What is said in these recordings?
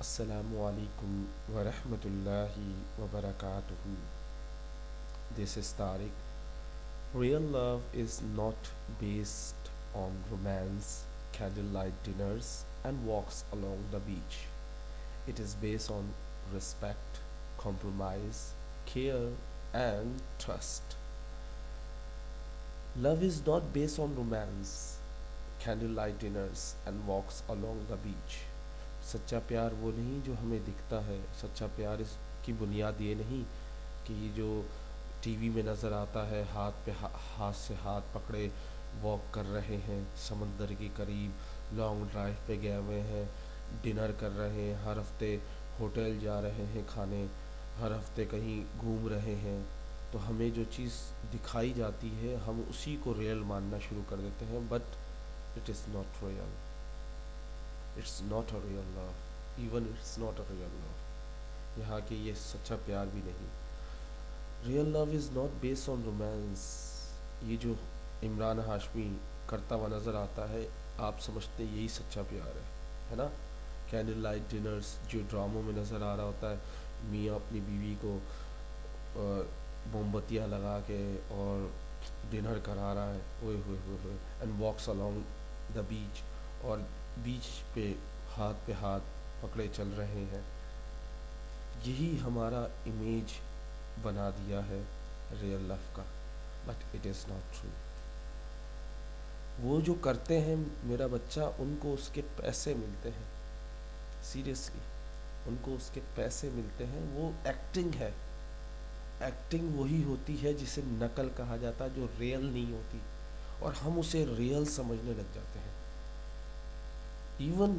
Assalamu alaikum wa rahmatullahi wa barakatuhu. This is Tariq. Real love is not based on romance, candlelight dinners, and walks along the beach. It is based on respect, compromise, care, and trust. Love is not based on romance, candlelight dinners, and walks along the beach. سچا پیار وہ نہیں جو ہمیں دکھتا ہے. سچا پیار اس کی بنیاد یہ نہیں کہ یہ جو ٹی وی میں نظر آتا ہے ہاتھ پہ ہاتھ سے ہاتھ پکڑے واک کر رہے ہیں سمندر کے قریب, لانگ ڈرائیو پہ گئے ہوئے ہیں, ڈنر کر رہے ہیں, ہر ہفتے ہوٹل جا رہے ہیں کھانے, ہر ہفتے کہیں گھوم رہے ہیں. تو ہمیں جو چیز دکھائی جاتی ہے ہم اسی کو ریئل ماننا شروع کر دیتے ہیں, but it is not real. It's not a real love. Even it's not a real love. یہاں کہ یہ سچا پیار بھی نہیں. Real love is not based on romance. یہ جو عمران ہاشمی کرتا ہوا نظر آتا ہے آپ سمجھتے ہیں یہی سچا پیار ہے نا. کینڈل لائٹ ڈنرز جو ڈراموں میں نظر آ رہا ہوتا ہے, میاں اپنی بیوی کو موم بتیاں لگا کے اور ڈنر کرا رہا ہے, اوئے ہوئے ہوئے ہوئے, اینڈ واکس along دا بیچ, اور بیچ پہ ہاتھ پکڑے چل رہے ہیں. یہی ہمارا امیج بنا دیا ہے ریئل لو کا, but it is not true. وہ جو کرتے ہیں میرا بچہ ان کو اس کے پیسے ملتے ہیں, سیریسلی ان کو اس کے پیسے ملتے ہیں. وہ ایکٹنگ ہے. ایکٹنگ وہی ہوتی ہے جسے نقل کہا جاتا ہے, جو ریئل نہیں ہوتی, اور ہم اسے ریئل سمجھنے لگ جاتے ہیں. ایون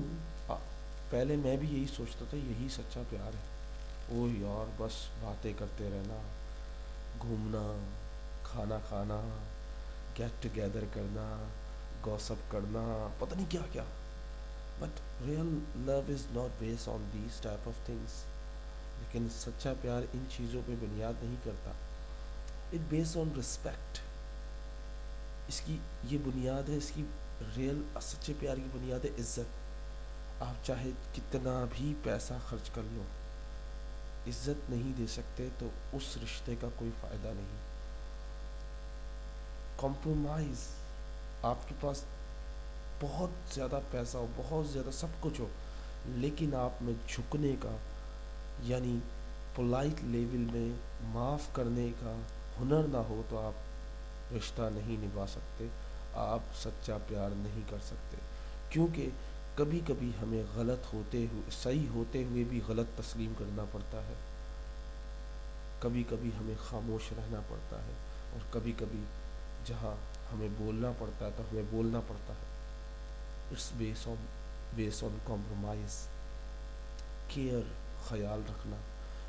پہلے میں بھی یہی سوچتا تھا یہی سچا پیار ہے. او یار بس باتیں کرتے رہنا, گھومنا, کھانا کھانا, گیٹ ٹوگیدر کرنا, گوسپ کرنا, پتہ نہیں کیا کیا. But real love is not based on these type of things. لیکن سچا پیار ان چیزوں پہ بنیاد نہیں کرتا. It based on respect. اس کی یہ بنیاد ہے, اس کی ریئل سچے پیار کی بنیاد ہے عزت. آپ چاہے کتنا بھی پیسہ خرچ کر لو, عزت نہیں دے سکتے تو اس رشتے کا کوئی فائدہ نہیں. کمپرومائز, آپ کے پاس بہت زیادہ پیسہ ہو, بہت زیادہ سب کچھ ہو, لیکن آپ میں جھکنے کا یعنی پولائٹ لیول میں معاف کرنے کا ہنر نہ ہو تو آپ رشتہ نہیں نبھا سکتے, آپ سچا پیار نہیں کر سکتے. کیونکہ کبھی کبھی ہمیں غلط ہوتے ہوئے, صحیح ہوتے ہوئے بھی غلط تسلیم کرنا پڑتا ہے. کبھی کبھی ہمیں خاموش رہنا پڑتا ہے, اور کبھی کبھی جہاں ہمیں بولنا پڑتا ہے تو ہمیں بولنا پڑتا ہے. اٹس بیس آن کمپرومائز. کیئر, خیال رکھنا.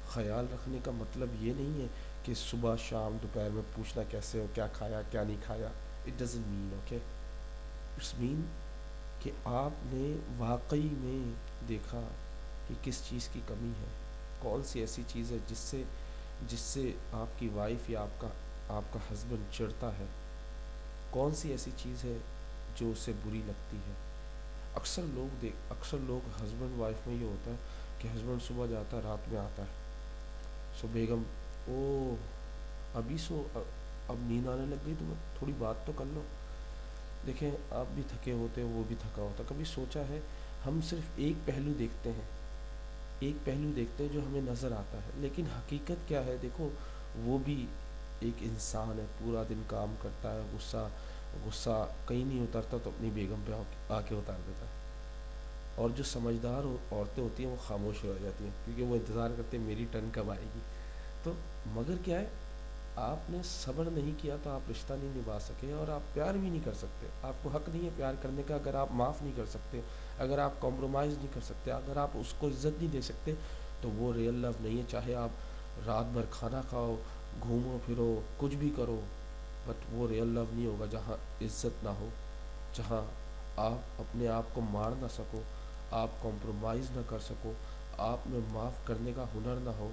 خیال رکھنے کا مطلب یہ نہیں ہے کہ صبح شام دوپہر میں پوچھنا کیسے ہو, کیا کھایا کیا نہیں کھایا. It doesn't mean, okay. It's mean کہ آپ نے واقعی میں دیکھا کہ کس چیز کی کمی ہے, کون سی ایسی چیز ہے جس سے آپ کی وائف یا آپ کا ہسبینڈ چڑھتا ہے, کون سی ایسی چیز ہے جو اسے بری لگتی ہے. اکثر لوگ ہسبینڈ وائف میں یہ ہوتا ہے کہ ہسبینڈ صبح جاتا ہے رات میں آتا ہے, سو بیگم او ابھی اب نیند آنے لگ گئی تمہیں, تھوڑی بات تو کر لو. دیکھیں آپ بھی تھکے ہوتے ہیں, وہ بھی تھکا ہوتا ہے. کبھی سوچا ہے ہم صرف ایک پہلو دیکھتے ہیں, جو ہمیں نظر آتا ہے, لیکن حقیقت کیا ہے. دیکھو وہ بھی ایک انسان ہے, پورا دن کام کرتا ہے, غصہ کہیں نہیں اترتا تو اپنی بیگم پہ آ کے اتار دیتا ہے. اور جو سمجھدار عورتیں ہوتی ہیں وہ خاموش ہو جاتی ہیں, کیونکہ وہ انتظار کرتے ہیں میری ٹرن کب آئے گی. تو مگر کیا ہے, آپ نے صبر نہیں کیا تو آپ رشتہ نہیں نبھا سکے, اور آپ پیار بھی نہیں کر سکتے. آپ کو حق نہیں ہے پیار کرنے کا اگر آپ معاف نہیں کر سکتے, اگر آپ کمپرومائز نہیں کر سکتے, اگر آپ اس کو عزت نہیں دے سکتے, تو وہ ریئل لو نہیں ہے. چاہے آپ رات بھر کھانا کھاؤ, گھومو پھرو, کچھ بھی کرو, بٹ وہ ریئل لو نہیں ہوگا جہاں عزت نہ ہو, جہاں آپ اپنے آپ کو مار نہ سکو, آپ کمپرومائز نہ کر سکو, آپ میں معاف کرنے کا ہنر نہ ہو,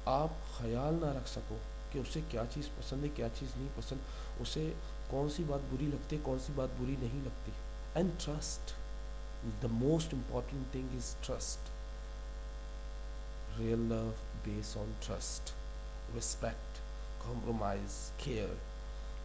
آپ خیال نہ رکھ سکو کہ اسے کیا چیز پسند ہے کیا چیز نہیں پسند, اسے کون سی بات بری لگتی ہے کون سی بات بری نہیں لگتی. And trust, the most important thing is trust. real love based on trust, respect, compromise, care.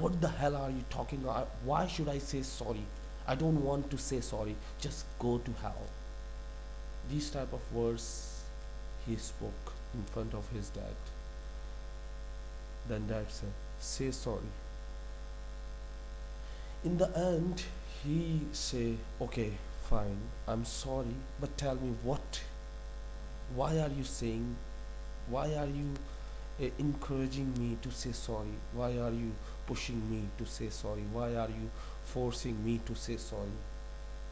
what the hell are you talking about? Why should I say sorry? I don't want to say sorry, just go to hell. These type of words he spoke in front of his dad. Then dad said, say sorry. In the end he say, okay fine, I'm sorry, but tell me what, why are you saying, why are you encouraging me to say sorry, why are you pushing me to say sorry, why are you forcing me to say sorry.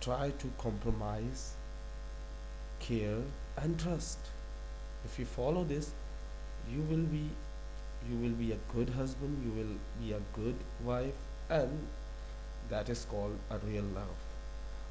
try to compromise, care and trust. If you follow this, you will be a good husband, you will be a good wife, and that is called a real love.